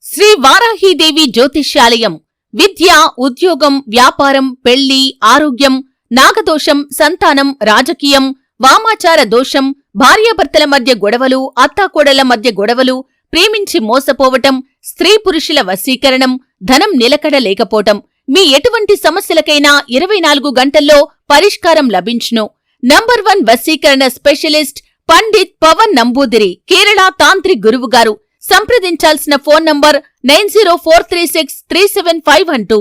శ్రీ వారాహీదేవి జ్యోతిష్యాలయం విద్య, ఉద్యోగం, వ్యాపారం, పెళ్లి, ఆరోగ్యం, నాగదోషం, సంతానం, రాజకీయం, వామాచార దోషం, భార్యాభర్తల మధ్య గొడవలు, అత్తాకోడళ్ల మధ్య గొడవలు, ప్రేమించి మోసపోవటం, స్త్రీ పురుషుల వశీకరణం, ధనం నిలకడ లేకపోవటం, మీ ఎటువంటి సమస్యలకైనా 24 గంటల్లో పరిష్కారం లభించును. నంబర్ 1 వశీకరణ స్పెషలిస్ట్ పండిత్ పవన్ నంబూదిరి, కేరళ తాంత్రిక్ గురువుగారు. సంప్రదించాల్సిన ఫోన్ నంబర్ 9043637512.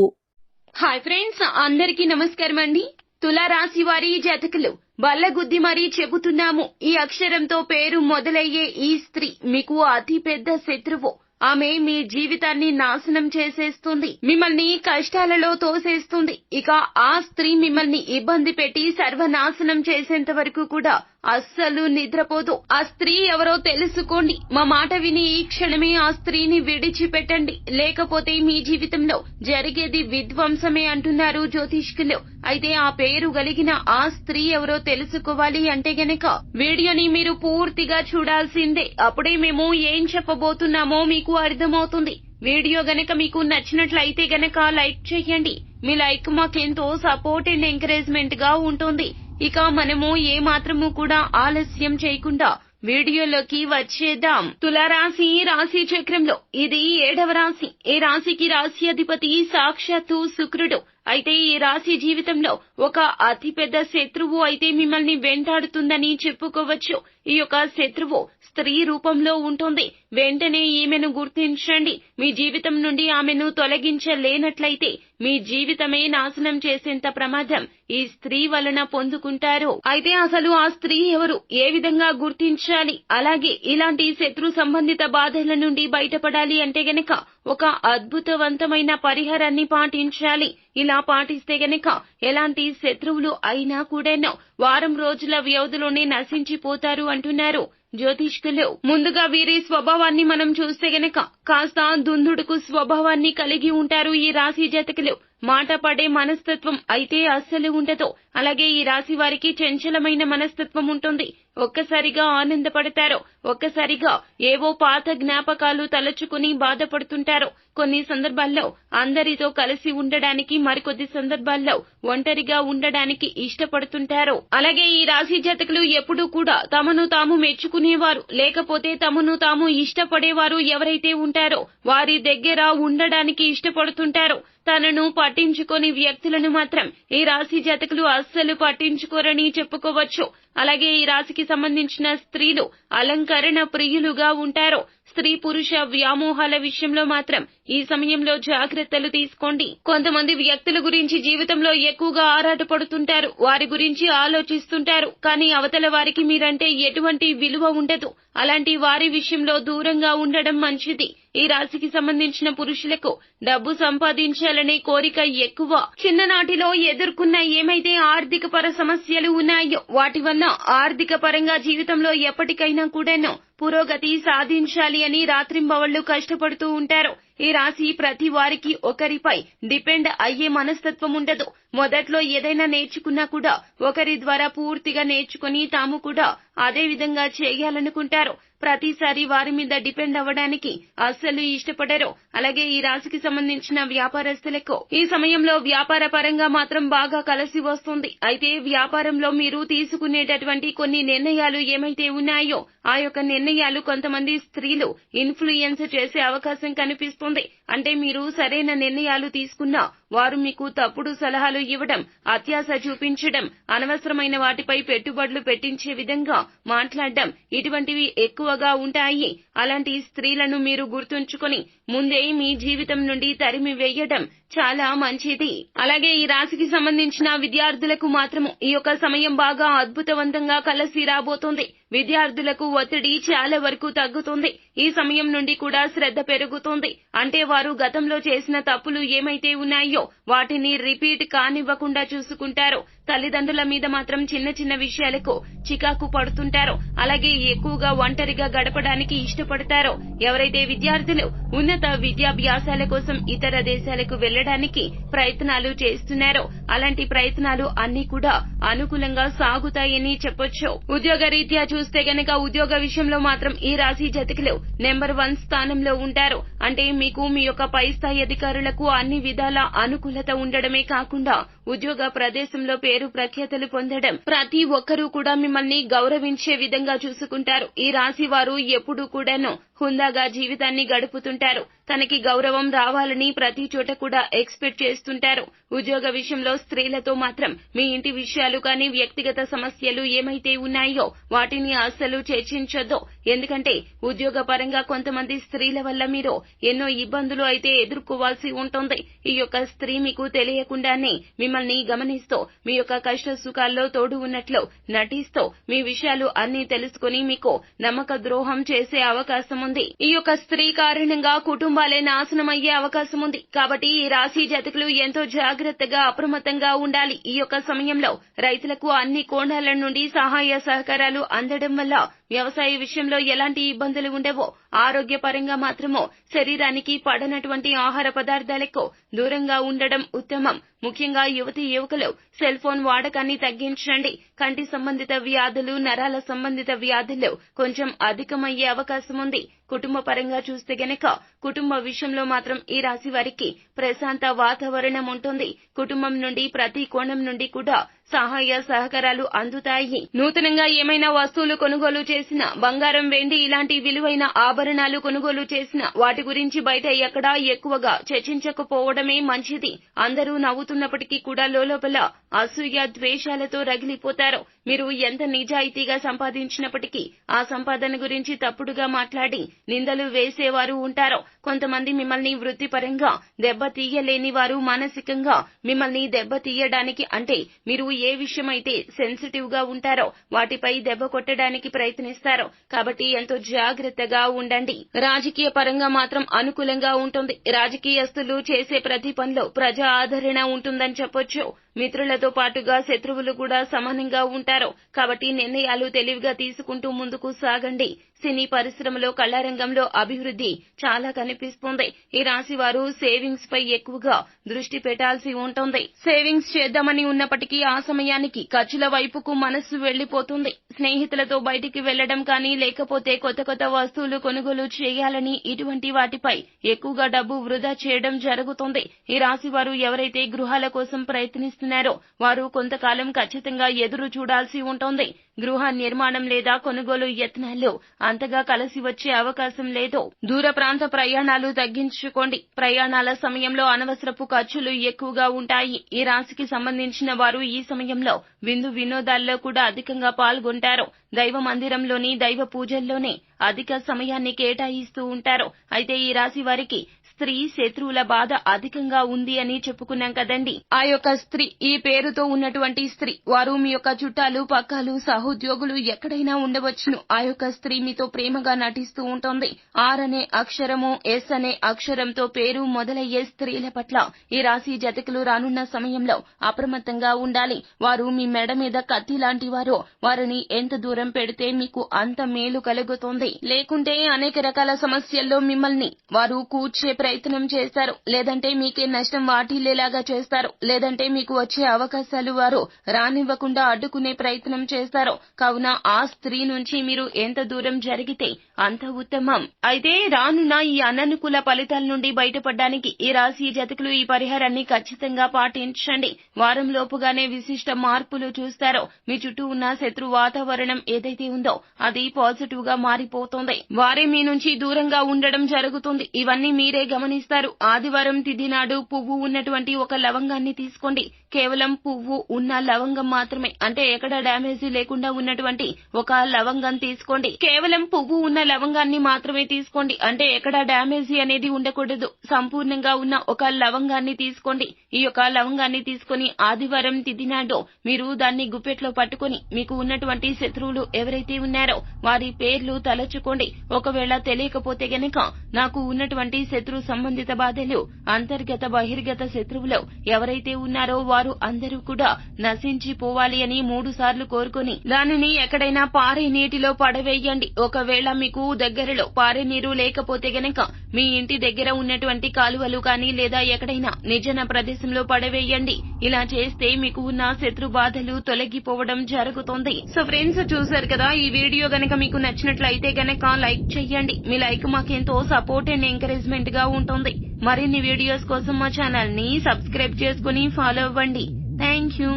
హాయ్ ఫ్రెండ్స్, అందరికీ నమస్కారం అండి. తులారాశి వారి జాతకులు బల్లగుద్ది మరీ చెబుతున్నాము. ఈ అక్షరంతో పేరు మొదలయ్యే ఈ స్త్రీ మీకు అతి పెద్ద శత్రువు. ఆమె మీ జీవితాన్ని నాశనం చేసేస్తుంది, మిమ్మల్ని కష్టాలలో తోసేస్తుంది. ఇక ఆ స్త్రీ మిమ్మల్ని ఇబ్బంది పెట్టి సర్వనాశనం చేసేంత వరకు కూడా అస్సలు నిద్రపోదు. ఆ స్త్రీ ఎవరో తెలుసుకోండి. మా మాట విని ఈ క్షణమే ఆ స్త్రీని విడిచిపెట్టండి, లేకపోతే మీ జీవితంలో జరిగేది విధ్వంసమే అంటున్నారు జ్యోతిష్కులు. అయితే ఆ పేరు కలిగిన ఆ స్త్రీ ఎవరో తెలుసుకోవాలి అంటే గనక వీడియోని మీరు పూర్తిగా చూడాల్సిందే. అప్పుడే మేము ఏం చెప్పబోతున్నామో మీకు అర్థమవుతుంది. వీడియో గనక మీకు నచ్చినట్లయితే గనక లైక్ చేయండి. మీ లైక్ మాకెంతో సపోర్ట్ అండ్ ఎంకరేజ్మెంట్ గా ఉంటుంది. ఇక మనము ఏ మాత్రము కూడా ఆలస్యం చేయకుండా వీడియోలోకి వచ్చేద్దాం. తులారాశి రాశి చక్రంలో ఇది 7వ రాశి. ఈ రాశికి రాశి అధిపతి సాక్షాత్తు శుక్రుడు. అయితే ఈ రాశి జీవితంలో ఒక అతిపెద్ద శత్రువు అయితే మిమ్మల్ని వెంటాడుతుందని చెప్పుకోవచ్చు. ఈ యొక్క శత్రువు స్త్రీ రూపంలో ఉంటుంది. వెంటనే ఈమెను గుర్తించండి. మీ జీవితం నుండి ఆమెను తొలగించలేనట్లయితే మీ జీవితమే నాశనం చేసేంత ప్రమాదం ఈ స్త్రీ వలన పొందుకుంటారు. అయితే అసలు ఆ స్త్రీ ఎవరు, ఏ విధంగా గుర్తించాలి, అలాగే ఇలాంటి శత్రు సంబంధిత బాధల నుండి బయటపడాలి అంటే గనక ఒక అద్భుతవంతమైన పరిహారాన్ని పాటించాలి. ఇలా పాటిస్తే గనక ఎలాంటి శత్రువులు అయినా కూడాను వారం రోజుల వ్యవధిలోనే నశించిపోతారు అంటున్నారు జ్యోతిష్కులు. ముందుగా వీరి స్వభావాన్ని మనం చూస్తే గనక కాస్త దుందుడుకు స్వభావాన్ని కలిగి ఉంటారు ఈ రాశి జాతకులు. మాట పడే మనస్తత్వం అయితే అస్సలు ఉండదు. అలాగే ఈ రాశి వారికి చంచలమైన మనస్తత్వం ఉంటుంది. ఒక్కసారిగా ఆనందపడతారు, ఒక్కసారిగా ఏవో పాత జ్ఞాపకాలు తలచుకుని బాధపడుతుంటారు. కొన్ని సందర్భాల్లో అందరితో కలిసి ఉండడానికి, మరికొద్ది సందర్భాల్లో ఒంటరిగా ఉండడానికి ఇష్టపడుతుంటారు. అలాగే ఈ రాశి జాతకులు ఎప్పుడూ కూడా తమను తాము మెచ్చుకునేవారు, లేకపోతే తమను తాము ఇష్టపడేవారు ఎవరైతే ఉంటారో వారి దగ్గర ఉండడానికి ఇష్టపడుతుంటారు. తనను పట్టించుకోని వ్యక్తులను మాత్రం ఈ రాశి జాతకులు అస్సలు పట్టించుకోరని చెప్పుకోవచ్చు. అలాగే ఈ రాశికి సంబంధించిన స్త్రీలు అలంకరణ ప్రియులుగా ఉంటారు. స్త్రీ పురుష వ్యామోహాల విషయంలో మాత్రం ఈ సమయంలో జాగ్రత్తలు తీసుకోండి. కొంతమంది వ్యక్తుల గురించి జీవితంలో ఎక్కువగా ఆరాటపడుతుంటారు, వారి గురించి ఆలోచిస్తుంటారు. కానీ అవతల వారికి మీరంటే ఎటువంటి విలువ ఉండదు. అలాంటి వారి విషయంలో దూరంగా ఉండడం మంచిది. ఈ రాశికి సంబంధించిన పురుషులకు డబ్బు సంపాదించాలనే కోరిక ఎక్కువ. చిన్ననాటిలో ఎదుర్కొన్న ఏమైతే ఆర్థిక పర సమస్యలు ఉన్నాయో వాటి వల్ల ఆర్థిక పరంగా జీవితంలో ఎప్పటికైనా కూడాను పురోగతి సాధించాలి అని రాత్రింబవళ్లు కష్టపడుతూ ఉంటారు. ఈ రాశి ప్రతి వారికి ఒకరిపై డిపెండ్ అయ్యే మనస్తత్వం ఉండదు. మొదట్లో ఏదైనా నేర్చుకున్నా కూడా ఒకరి ద్వారా పూర్తిగా నేర్చుకుని తాము కూడా అదే విధంగా చేయాలనుకుంటారు. ప్రతిసారి వారి మీద డిపెండ్ అవ్వడానికి అస్సలు ఇష్టపడరు. అలాగే ఈ రాశికి సంబంధించిన వ్యాపారస్తులకు ఈ సమయంలో వ్యాపార పరంగా మాత్రం బాగా కలిసి వస్తుంది. అయితే వ్యాపారంలో మీరు తీసుకునేటటువంటి కొన్ని నిర్ణయాలు ఏమైతే ఉన్నాయో ఆ యొక్క నిర్ణయాలు కొంతమంది స్త్రీలు ఇన్ఫ్లుయెన్స్ చేసే అవకాశం కనిపిస్తుంది. అంటే మీరు సరైన నిర్ణయాలు తీసుకున్నా వారు మీకు తప్పుడు సలహాలు ఇవ్వడం, అత్యాశ చూపించడం, అనవసరమైన వాటిపై పెట్టుబడులు పెట్టించే విధంగా మాట్లాడడం ఇటువంటివి ఎక్కువగా ఉంటాయి. అలాంటి స్త్రీలను మీరు గుర్తుంచుకొని ముందే మీ జీవితం నుండి తరిమి వేయడం చాలా మంచిది. అలాగే ఈ రాశికి సంబంధించిన విద్యార్థులకు మాత్రము ఈ యొక్క సమయం బాగా అద్భుతవంతంగా కలిసి రాబోతుంది. విద్యార్థులకు ఒత్తిడి చాలా వరకు తగ్గుతుంది. ఈ సమయం నుండి కూడా శ్రద్ధ పెరుగుతుంది. అంటే వారు గతంలో చేసిన తప్పులు ఏమైతే ఉన్నాయో వాటిని రిపీట్ కానివ్వకుండా చూసుకుంటారు. తల్లిదండ్రుల మీద మాత్రం చిన్న చిన్న విషయాలకు చికాకు పడుతుంటారు. అలాగే ఎక్కువగా ఒంటరిగా గడపడానికి ఇష్టపడతారు. ఎవరైతే విద్యార్థులు ఉన్నత విద్యాభ్యాసాల కోసం ఇతర దేశాలకు వెళ్లడానికి ప్రయత్నాలు చేస్తున్నారో అలాంటి ప్రయత్నాలు అన్ని కూడా అనుకూలంగా సాగుతాయని చెప్పొచ్చు. ఉద్యోగ రీత్యా చూస్తే గనక ఉద్యోగ విషయంలో మాత్రం ఈ రాశి జాతకులు నెంబర్ 1 స్థానంలో ఉంటారు. అంటే మీకు మీ యొక్క పై స్థాయి అధికారులకు అన్ని విధాల అనుకూలత ఉండడమే కాకుండా ఉద్యోగ ప్రదేశంలో పేరు ప్రఖ్యాతలు పొందడం, ప్రతి ఒక్కరూ కూడా మిమ్మల్ని గౌరవించే విధంగా చూసుకుంటారు. ఈ రాశి వారు ఎప్పుడూ కూడాను హుందాగా జీవితాన్ని గడుపుతుంటారు. తనకి గౌరవం రావాలని ప్రతి చోట కూడా ఎక్స్పెక్ట్ చేస్తుంటారు. ఉద్యోగ విషయంలో స్త్రీలతో మాత్రం మీ ఇంటి విషయాలు కానీ వ్యక్తిగత సమస్యలు ఏమైతే ఉన్నాయో వాటిని అస్సలు చర్చించొద్దు. ఎందుకంటే ఉద్యోగ పరంగా కొంతమంది స్త్రీల వల్ల మీరు ఎన్నో ఇబ్బందులు అయితే ఎదుర్కోవాల్సి ఉంటుంది. ఈ యొక్క స్త్రీ మీకు తెలియకుండానే మిమ్మల్ని గమనిస్తూ మీ యొక్క కష్ట సుఖాల్లో తోడు ఉన్నట్లు నటిస్తూ మీ విషయాలు అన్ని తెలుసుకుని మీకు నమ్మక ద్రోహం చేసే అవకాశం ఉంది. ఈ యొక్క స్త్రీ కారణంగా కుటుంబాలే నాశనం అయ్యే అవకాశం ఉంది. కాబట్టి ఈ రాశి జాతకులు ఎంతో జాగ్రత్తగా అప్రమత్తంగా ఉండాలి. ఈ యొక్క సమయంలో రైతులకు అన్ని కోణాల నుండి సహాయ సహకారాలు అందడం వల్ల వ్యవసాయ విషయంలో ఎలాంటి ఇబ్బందులు ఉండవో, ఆరోగ్యపరంగా మాత్రమో శరీరానికి పడనటువంటి ఆహార పదార్థాలకు దూరంగా ఉండడం ఉత్తమం. ముఖ్యంగా యువతీ యువకులు సెల్ ఫోన్ వాడకాన్ని తగ్గించండి. కంటి సంబంధిత వ్యాధులు, నరాల సంబంధిత వ్యాధులు కొంచెం అధికమయ్యే అవకాశం ఉంది. కుటుంబ పరంగా చూస్తే గనక కుటుంబ విషయంలో మాత్రం ఈ రాశి వారికి ప్రశాంత వాతావరణం ఉంటుంది. కుటుంబం నుండి ప్రతి కోణం నుండి కూడా సహాయ సహకారాలు అందుతాయి. నూతనంగా ఏమైనా వస్తువులు కొనుగోలు చేసినా, బంగారం, వెండి ఇలాంటి విలువైన ఆభరణాలు కొనుగోలు చేసినా వాటి గురించి బయట ఎక్కడా ఎక్కువగా చర్చించకపోవడమే మంచిది. అందరూ నవ్వుతున్నప్పటికీ కూడా లోలోపల అసూయ ద్వేషాలతో రగిలిపోతారు. మీరు ఎంత నిజాయితీగా సంపాదించినప్పటికీ ఆ సంపాదన గురించి తప్పుడుగా మాట్లాడి నిందలు వేసేవారు ఉంటారు. కొంతమంది మిమ్మల్ని వృత్తిపరంగా దెబ్బతీయలేని వారు మానసికంగా మిమ్మల్ని దెబ్బతీయడానికి, అంటే మీరు ఏ విషయమైతే సెన్సిటివ్ గా ఉంటారో వాటిపై దెబ్బ కొట్టడానికి ప్రయత్నిస్తారు. కాబట్టి ఎంతో జాగ్రత్తగా ఉండండి. రాజకీయ పరంగా మాత్రం అనుకూలంగా ఉంటుంది. రాజకీయస్తులు చేసే ప్రతి పనిలో ప్రజా ఆదరణ ఉంటుందని చెప్పొచ్చు. మిత్రులతో పాటుగా శత్రువులు కూడా సమానంగా ఉంటారు. కాబట్టి నిర్ణయాలు తెలివిగా తీసుకుంటూ ముందుకు సాగండి. సినీ పరిశ్రమలో, కళారంగంలో అభివృద్ధి చాలా కనిపిస్తుంది. ఈ రాశి వారు సేవింగ్స్ పై ఎక్కువగా దృష్టి పెట్టాల్సి ఉంటుంది. సేవింగ్స్ చేద్దామని ఉన్నప్పటికీ ఆ సమయానికి ఖర్చుల వైపుకు మనస్సు వెళ్లిపోతుంది. స్నేహితులతో బయటికి వెళ్లడం కానీ, లేకపోతే కొత్త కొత్త వస్తువులు కొనుగోలు చేయాలని ఇటువంటి వాటిపై ఎక్కువగా డబ్బు వృధా చేయడం జరుగుతుంది. ఈ రాశి వారు ఎవరైతే గృహాల కోసం ప్రయత్నిస్తున్నారో వారు కొంతకాలం ఖచ్చితంగా ఎదురు చూడాల్సి ఉంటుంది. గృహ నిర్మాణం లేదా కొనుగోలు యత్నాల్లో అంతగా కలిసి వచ్చే అవకాశం లేదు. దూర ప్రాంత ప్రయాణాలు తగ్గించుకోండి. ప్రయాణాల సమయంలో అనవసరపు ఖర్చులు ఎక్కువగా ఉంటాయి. ఈ రాశికి సంబంధించిన వారు ఈ సమయంలో విందు వినోదాల్లో కూడా అధికంగా పాల్గొంటారు. దైవ మందిరంలోని దైవ పూజల్లోనే అధిక సమయాన్ని కేటాయిస్తూ ఉంటారు. అయితే ఈ రాశి వారికి స్త్రీ శత్రువుల బాధ అధికంగా ఉంది అని చెప్పుకున్నాం కదండి. ఆ యొక్క స్త్రీ, ఈ పేరుతో ఉన్నటువంటి స్త్రీ, వారు మీ యొక్క చుట్టాలు, పక్కాలు, సహోద్యోగులు ఎక్కడైనా ఉండవచ్చును. ఆ యొక్క స్త్రీ మీతో ప్రేమగా నటిస్తూ ఉంటుంది. ఆర్ అనే అక్షరము, ఎస్ అనే అక్షరంతో పేరు మొదలయ్యే స్త్రీల పట్ల ఈ రాశి జాతకులు రానున్న సమయంలో అప్రమత్తంగా ఉండాలి. వారు మీ మెడ మీద కత్తి లాంటి వారు. వారిని ఎంత దూరం పెడితే మీకు అంత మేలు కలుగుతుంది. లేకుంటే అనేక రకాల సమస్యల్లో మిమ్మల్ని వారు కూర్చే ప్రయత్నం చేస్తారు. లేదంటే మీకే నష్టం వాటిల్లేలాగా చేస్తారు. లేదంటే మీకు వచ్చే అవకాశాలు వారు రానివ్వకుండా అడ్డుకునే ప్రయత్నం చేస్తారు. కావున ఆ స్త్రీ నుంచి మీరు ఎంత దూరం జరిగితే అంత ఉత్తమం. అయితే రానున్న ఈ అననుకూల ఫలితాల నుండి బయటపడడానికి ఈ రాశి జాతకులు ఈ పరిహారాన్ని ఖచ్చితంగా పాటించండి. వారం లోపుగానే విశిష్ట మార్పులు చూస్తారు. మీ చుట్టూ ఉన్న శత్రు వాతావరణం ఏదైతే ఉందో అది పాజిటివ్ గా మారిపోతుంది. వారే మీ నుంచి దూరంగా ఉండడం జరుగుతుంది. ఇవన్నీ మీరే గమనిస్తారు. ఆదివారం తిథి నాడు పువ్వు ఉన్నటువంటి ఒక లవంగాన్ని తీసుకోండి. కేవలం పువ్వు ఉన్న లవంగం మాత్రమే, అంటే ఎక్కడ డ్యామేజీ లేకుండా ఉన్నటువంటి ఒక లవంగం తీసుకోండి. కేవలం పువ్వు ఉన్న లవంగాన్ని మాత్రమే తీసుకోండి, అంటే ఎక్కడ డ్యామేజీ అనేది ఉండకూడదు. సంపూర్ణంగా ఉన్న ఒక లవంగాన్ని తీసుకోండి. ఈ యొక్క లవంగాన్ని తీసుకుని ఆదివారం తిథి నాడు మీరు దాన్ని గుప్పెట్లో పట్టుకుని మీకు ఉన్నటువంటి శత్రువులు ఎవరైతే ఉన్నారో వారి పేర్లు తలచుకోండి. ఒకవేళ తెలియకపోతే గనక నాకు ఉన్నటువంటి శత్రు సంబంధిత బాధలు, అంతర్గత బహిర్గత శత్రువులు ఎవరైతే ఉన్నారో వారు అందరూ కూడా నశించిపోవాలి అని 3 సార్లు కోరుకొని దానిని ఎక్కడైనా పారే నీటిలో పడవేయండి. ఒకవేళ మీకు దగ్గరలో పారే నీరు లేకపోతే గనక మీ ఇంటి దగ్గర ఉన్నటువంటి కాలువలు కానీ లేదా ఎక్కడైనా నిర్జన ప్రదేశంలో పడవేయండి. ఇలా చేస్తే మీకు ఉన్న శత్రు బాధలు తొలగిపోవడం జరుగుతుంది. సో ఫ్రెండ్స్, చూసారు కదా, ఈ వీడియో గనక మీకు నచ్చినట్లయితే గనక లైక్ చేయండి. మీ లైక్ మాకెంతో సపోర్ట్ అండ్ ఎంకరేజ్మెంట్ గా ఉంటుంది. మరిన్ని వీడియోస్ కోసం మా ఛానల్ ని సబ్స్క్రైబ్ చేసుకుని ఫాలో అవ్వండి. Thank you.